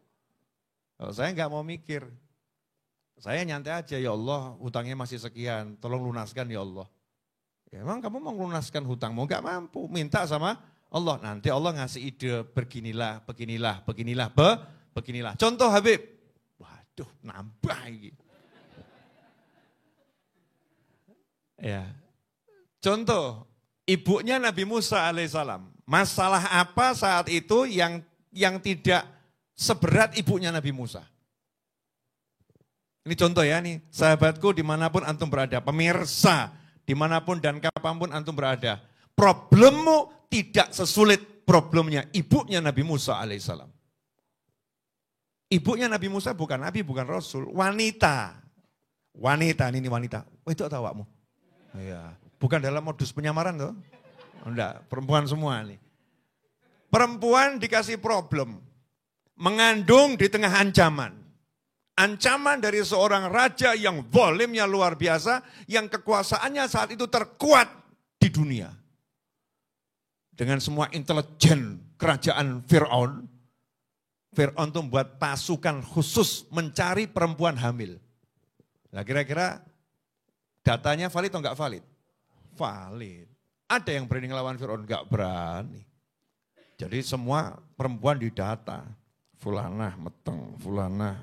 Kalau saya gak mau mikir, saya nyantai aja, ya Allah hutangnya masih sekian, tolong lunaskan ya Allah. Ya, emang kamu mau lunaskan hutangmu, gak mampu, minta sama Allah. Nanti Allah ngasih ide, beginilah. Contoh Habib, waduh nambah ini. Ya. Contoh, ibunya Nabi Musa alaihissalam. Masalah apa saat itu yang tidak seberat ibunya Nabi Musa? Ini contoh ya nih, sahabatku dimanapun antum berada, pemirsa dimanapun dan kapanpun antum berada. Problemmu tidak sesulit problemnya ibunya Nabi Musa alaihissalam. Ibunya Nabi Musa bukan Nabi, bukan Rasul, wanita. Ini wanita, itu tahu awakmu? Iya. Bukan dalam modus penyamaran tuh. Enggak, perempuan semua nih. Perempuan dikasih problem. Mengandung di tengah ancaman. Ancaman dari seorang raja yang zalimnya luar biasa, yang kekuasaannya saat itu terkuat di dunia. Dengan semua intelijen kerajaan Fir'aun, Fir'aun tuh membuat pasukan khusus mencari perempuan hamil. Nah kira-kira datanya valid atau enggak valid? Valid. Ada yang berani ngelawan Fir'aun? Enggak berani. Jadi semua perempuan didata. Fulanah meteng, fulanah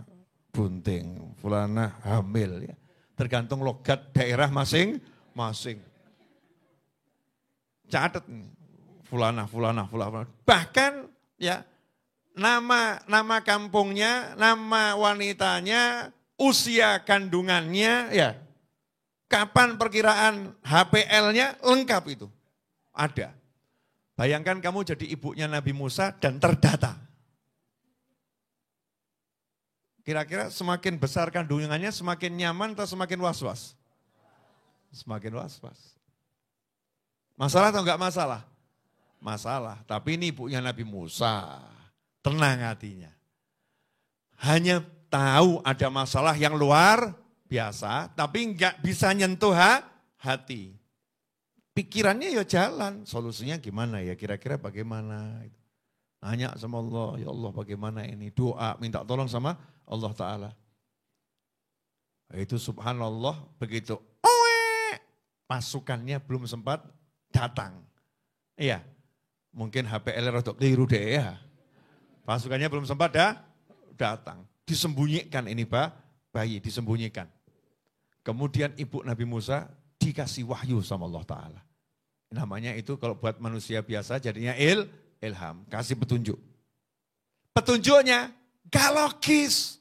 bunting, fulanah hamil. Ya. Tergantung logat daerah masing-masing. Catat nih. Fulanah. Bahkan ya nama kampungnya, nama wanitanya, usia kandungannya, ya kapan perkiraan HPL-nya, lengkap itu. Ada. Bayangkan kamu jadi ibunya Nabi Musa dan terdata. Kira-kira semakin besar kandungannya, semakin nyaman atau semakin was-was? Semakin was-was. Masalah atau enggak masalah? Masalah. Tapi ini ibunya Nabi Musa. Tenang hatinya. Hanya tahu ada masalah yang luar biasa, tapi enggak bisa nyentuh hati. Pikirannya ya jalan, solusinya gimana ya, kira-kira bagaimana. Nanya sama Allah, ya Allah bagaimana ini, doa, minta tolong sama Allah Ta'ala. Itu subhanallah, begitu pasukannya belum sempat datang. Iya, mungkin HPL rotok keliru deh ya. Pasukannya belum sempat datang. Disembunyikan ini bayi, disembunyikan. Kemudian ibu Nabi Musa dikasih wahyu sama Allah Ta'ala. Namanya itu kalau buat manusia biasa jadinya ilham, kasih petunjuk. Petunjuknya gak logis.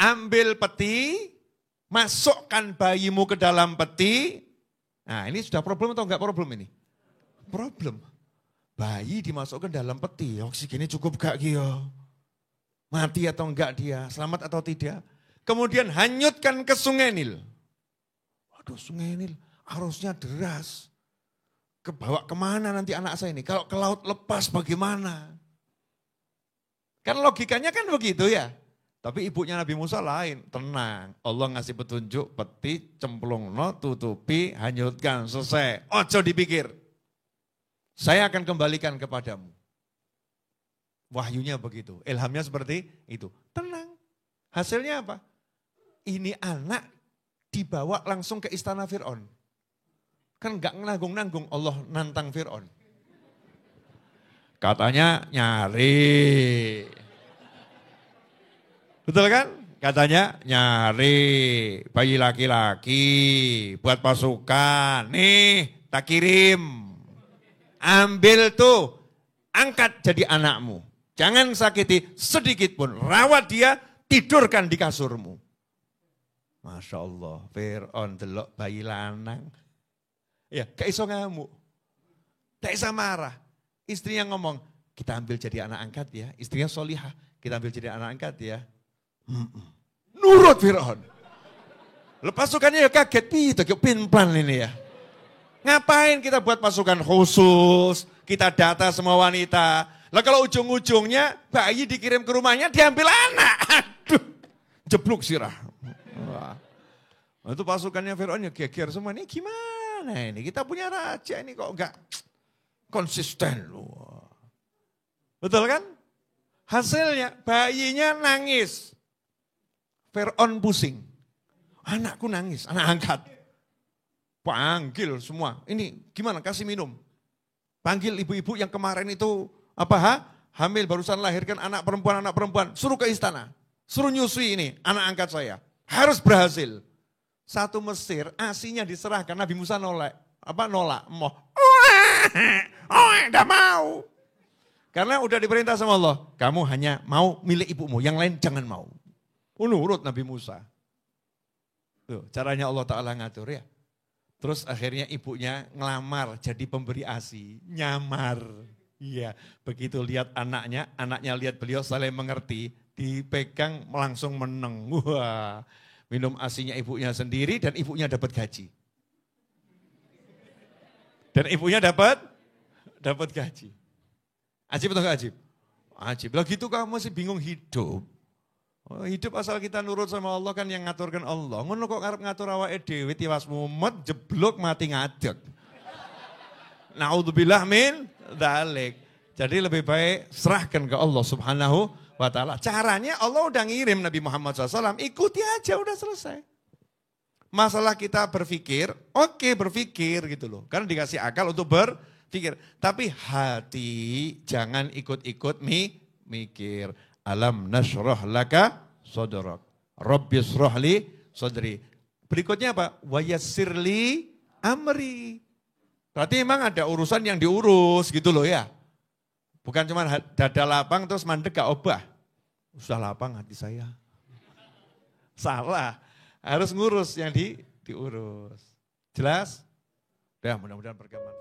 Ambil peti, masukkan bayimu ke dalam peti. Nah ini sudah problem atau enggak problem ini? Problem. Bayi dimasukkan dalam peti, oksigennya cukup gak Gio? Mati atau enggak dia, selamat atau tidak? Kemudian hanyutkan ke Sungai Nil. Waduh Sungai Nil, arusnya deras. Kebawa kemana nanti anak saya ini? Kalau ke laut lepas bagaimana? Kan logikanya kan begitu ya. Tapi ibunya Nabi Musa lain, tenang. Allah ngasih petunjuk, peti, cemplung, tutupi, hanyutkan, selesai. Ojo dipikir. Saya akan kembalikan kepadamu. Wahyunya begitu, ilhamnya seperti itu. Tenang. Hasilnya apa? Ini anak dibawa langsung ke istana Fir'aun. Kan enggak nanggung-nanggung Allah nantang Fir'aun. Katanya nyari. Betul kan? Katanya nyari bayi laki-laki buat pasukan. Nih, tak kirim. Ambil tuh, angkat jadi anakmu. Jangan sakiti sedikit pun. Rawat dia, tidurkan di kasurmu. Masya Allah, Fir'aun delok bayi lanang. Ya, gak iso ngamuk. Gak iso marah. Istrinya ngomong, kita ambil jadi anak angkat ya. Istrinya solihah, kita ambil jadi anak angkat ya. Nurut Fir'aun. Lepas pasukannya ya kaget, itu pin-plan ini ya. Ngapain kita buat pasukan khusus, kita data semua wanita. Lah kalau ujung-ujungnya bayi dikirim ke rumahnya diambil anak. Aduh, jeblok sirah. Wah. Itu pasukannya Fir'aun ya geger semua. Ini gimana ini? Kita punya raja ini kok enggak konsisten. Wah. Betul kan? Hasilnya bayinya nangis. Fir'aun pusing. Anakku nangis, anak angkat. Panggil semua, ini gimana kasih minum. Panggil ibu-ibu yang kemarin itu hamil barusan lahirkan anak perempuan, suruh ke istana. Suruh nyusui ini anak angkat saya. Harus berhasil. Satu Mesir, asinya diserahkan, Nabi Musa nolak. Moh. Enggak mau. Karena udah diperintah sama Allah, kamu hanya mau milik ibumu, yang lain jangan mau. Nurut Nabi Musa. Tuh, caranya Allah Ta'ala ngatur ya. Terus akhirnya ibunya ngelamar jadi pemberi ASI, nyamar. Iya, begitu lihat anaknya lihat beliau saling mengerti, dipegang langsung meneng. Wah, minum ASInya ibunya sendiri dan ibunya dapat gaji. Dan ibunya dapat gaji. Ajib atau enggak ajib? Ajib. Lah gitu kamu masih bingung hidup. Hidup asal kita nurut sama Allah kan yang ngaturkan Allah. Ngono kok ngarep ngatur awake dhewe tiwas mumet jeblok mati ngadeg. Naudzubillah min dzalik. Jadi lebih baik serahkan ke Allah Subhanahu wa ta'ala. Caranya Allah udah ngirim Nabi Muhammad SAW, ikuti aja udah selesai. Masalah kita berpikir, oke berpikir gitu loh. Karena dikasih akal untuk berpikir. Tapi hati jangan ikut-ikut mikir. Alam nashrah laka sodorok. Rabbis rohli sodri. Berikutnya apa? Wayassirli amri. Berarti memang ada urusan yang diurus gitu loh ya. Bukan cuma dada lapang terus mandek gak obah. Sudah lapang hati saya. Salah. Harus ngurus yang diurus. Jelas? Ya mudah-mudahan bermanfaat.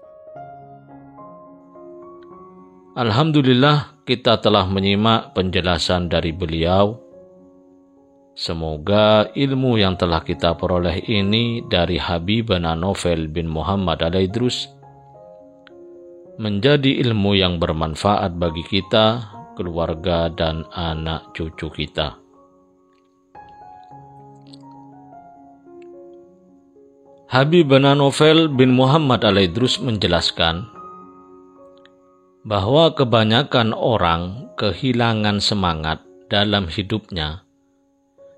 Alhamdulillah kita telah menyimak penjelasan dari beliau. Semoga ilmu yang telah kita peroleh ini dari Habibana Novel bin Muhammad Al-Idrus menjadi ilmu yang bermanfaat bagi kita, keluarga, dan anak cucu kita. Habibana Novel bin Muhammad Al-Idrus menjelaskan bahwa kebanyakan orang kehilangan semangat dalam hidupnya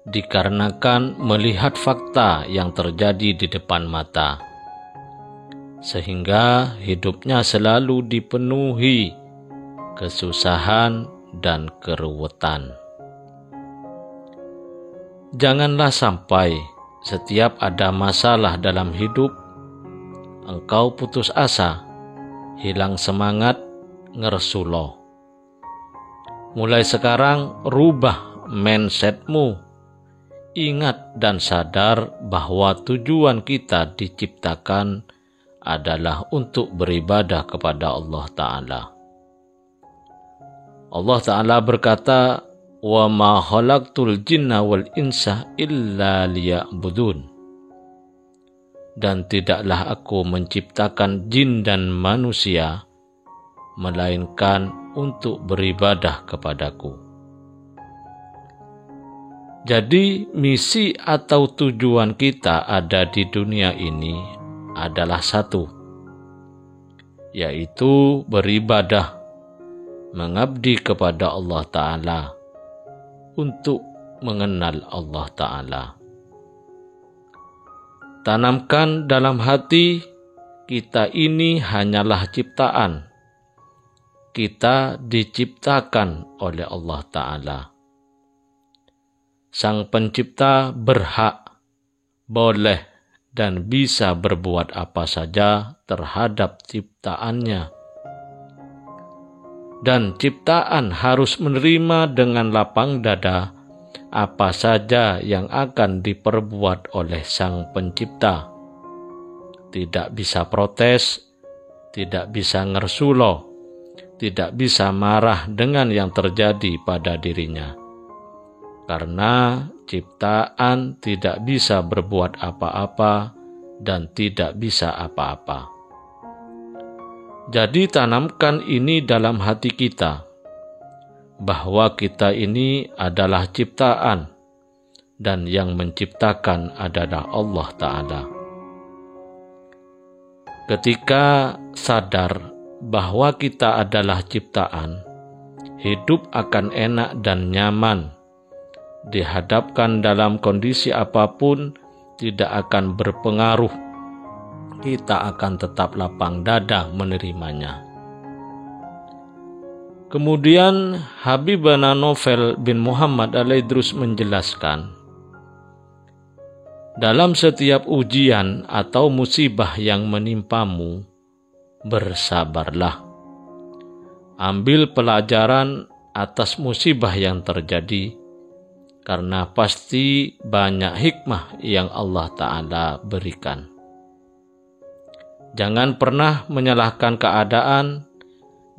dikarenakan melihat fakta yang terjadi di depan mata, sehingga hidupnya selalu dipenuhi kesusahan dan keruwetan. Janganlah sampai setiap ada masalah dalam hidup, engkau putus asa, hilang semangat, ngersuloh. Mulai sekarang rubah mindsetmu. Ingat dan sadar bahwa tujuan kita diciptakan adalah untuk beribadah kepada Allah Ta'ala. Allah Ta'ala berkata, "Wa ma khalaqtul jinna wal insa illa liya'budun." Dan tidaklah aku menciptakan jin dan manusia, melainkan untuk beribadah kepadaku. Jadi misi atau tujuan kita ada di dunia ini adalah satu, yaitu beribadah, mengabdi kepada Allah Ta'ala, untuk mengenal Allah Ta'ala. Tanamkan dalam hati, kita ini hanyalah ciptaan. Kita diciptakan oleh Allah Ta'ala. Sang Pencipta berhak, boleh, dan bisa berbuat apa saja terhadap ciptaannya. Dan ciptaan harus menerima dengan lapang dada apa saja yang akan diperbuat oleh Sang Pencipta. Tidak bisa protes, tidak bisa ngersulo, tidak bisa marah dengan yang terjadi pada dirinya. Karena ciptaan tidak bisa berbuat apa-apa dan tidak bisa apa-apa. Jadi tanamkan ini dalam hati kita, bahwa kita ini adalah ciptaan dan yang menciptakan adalah Allah Ta'ala. Ketika sadar bahwa kita adalah ciptaan, hidup akan enak dan nyaman. Dihadapkan dalam kondisi apapun tidak akan berpengaruh. Kita akan tetap lapang dada menerimanya. Kemudian Habibana Novel bin Muhammad Al-Idrus menjelaskan, dalam setiap ujian atau musibah yang menimpamu, bersabarlah. Ambil pelajaran atas musibah yang terjadi, karena pasti banyak hikmah yang Allah Ta'ala berikan. Jangan pernah menyalahkan keadaan,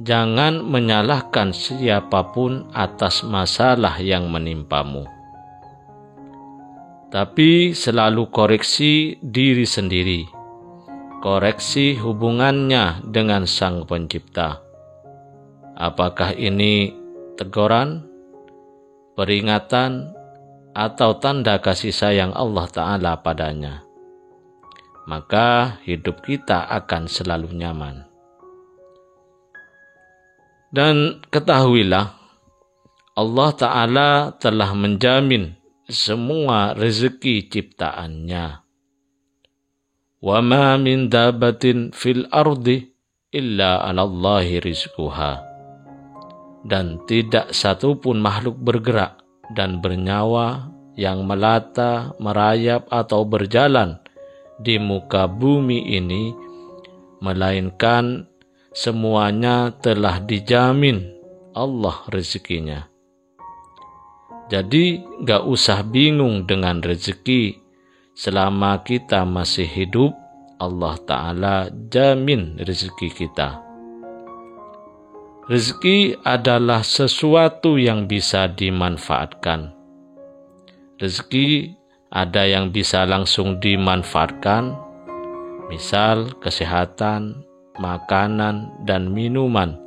jangan menyalahkan siapapun atas masalah yang menimpamu. Tapi selalu koreksi diri sendiri, koreksi hubungannya dengan Sang Pencipta. Apakah ini teguran, peringatan, atau tanda kasih sayang Allah Ta'ala padanya? Maka hidup kita akan selalu nyaman. Dan ketahuilah, Allah Ta'ala telah menjamin semua rezeki ciptaannya. Wa ma min dabatin fil ardi illa 'alallahi rizquha. Dan tidak satupun makhluk bergerak dan bernyawa yang melata, merayap atau berjalan di muka bumi ini, melainkan semuanya telah dijamin Allah rezekinya. Jadi gak usah bingung dengan rezeki. Selama kita masih hidup, Allah Ta'ala jamin rezeki kita. Rezeki adalah sesuatu yang bisa dimanfaatkan. Rezeki ada yang bisa langsung dimanfaatkan, misal kesehatan, makanan, dan minuman,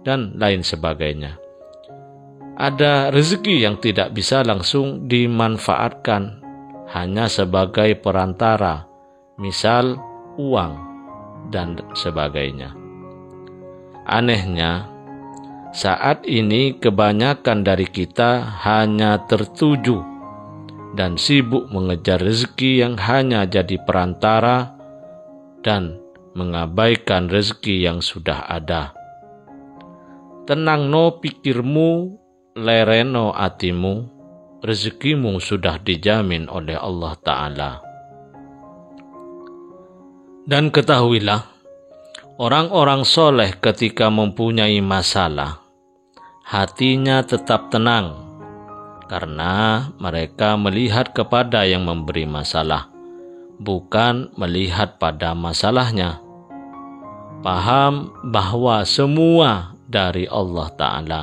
dan lain sebagainya. Ada rezeki yang tidak bisa langsung dimanfaatkan, hanya sebagai perantara, misal uang dan sebagainya. Anehnya, saat ini kebanyakan dari kita hanya tertuju dan sibuk mengejar rezeki yang hanya jadi perantara dan mengabaikan rezeki yang sudah ada. Tenang no pikirmu, lereno atimu, rezekimu sudah dijamin oleh Allah Ta'ala. Dan ketahuilah, orang-orang soleh ketika mempunyai masalah, hatinya tetap tenang, karena mereka melihat kepada yang memberi masalah, bukan melihat pada masalahnya. Paham bahwa semua dari Allah Ta'ala.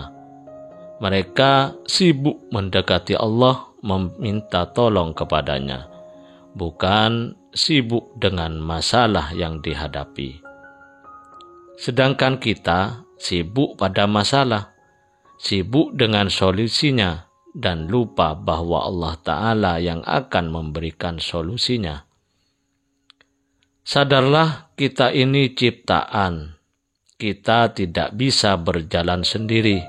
Mereka sibuk mendekati Allah, meminta tolong kepadanya, bukan sibuk dengan masalah yang dihadapi. Sedangkan kita sibuk pada masalah, sibuk dengan solusinya, dan lupa bahwa Allah Ta'ala yang akan memberikan solusinya. Sadarlah, kita ini ciptaan. Kita tidak bisa berjalan sendiri.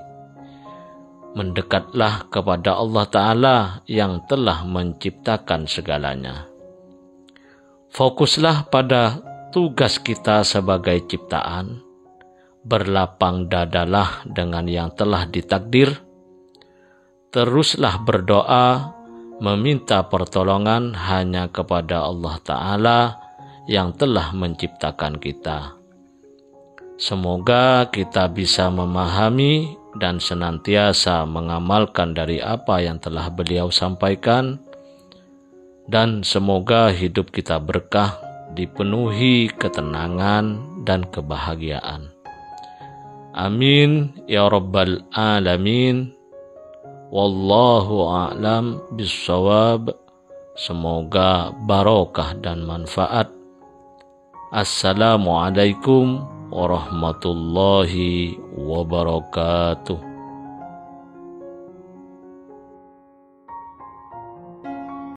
Mendekatlah kepada Allah Ta'ala yang telah menciptakan segalanya. Fokuslah pada tugas kita sebagai ciptaan. Berlapang dadalah dengan yang telah ditakdir. Teruslah berdoa, meminta pertolongan hanya kepada Allah Ta'ala yang telah menciptakan kita. Semoga kita bisa memahami dan senantiasa mengamalkan dari apa yang telah beliau sampaikan, dan semoga hidup kita berkah, dipenuhi ketenangan dan kebahagiaan. Amin ya rabbal alamin. Wallahu a'lam bissawab. Semoga barokah dan manfaat. Assalamualaikum warahmatullahi wabarakatuh.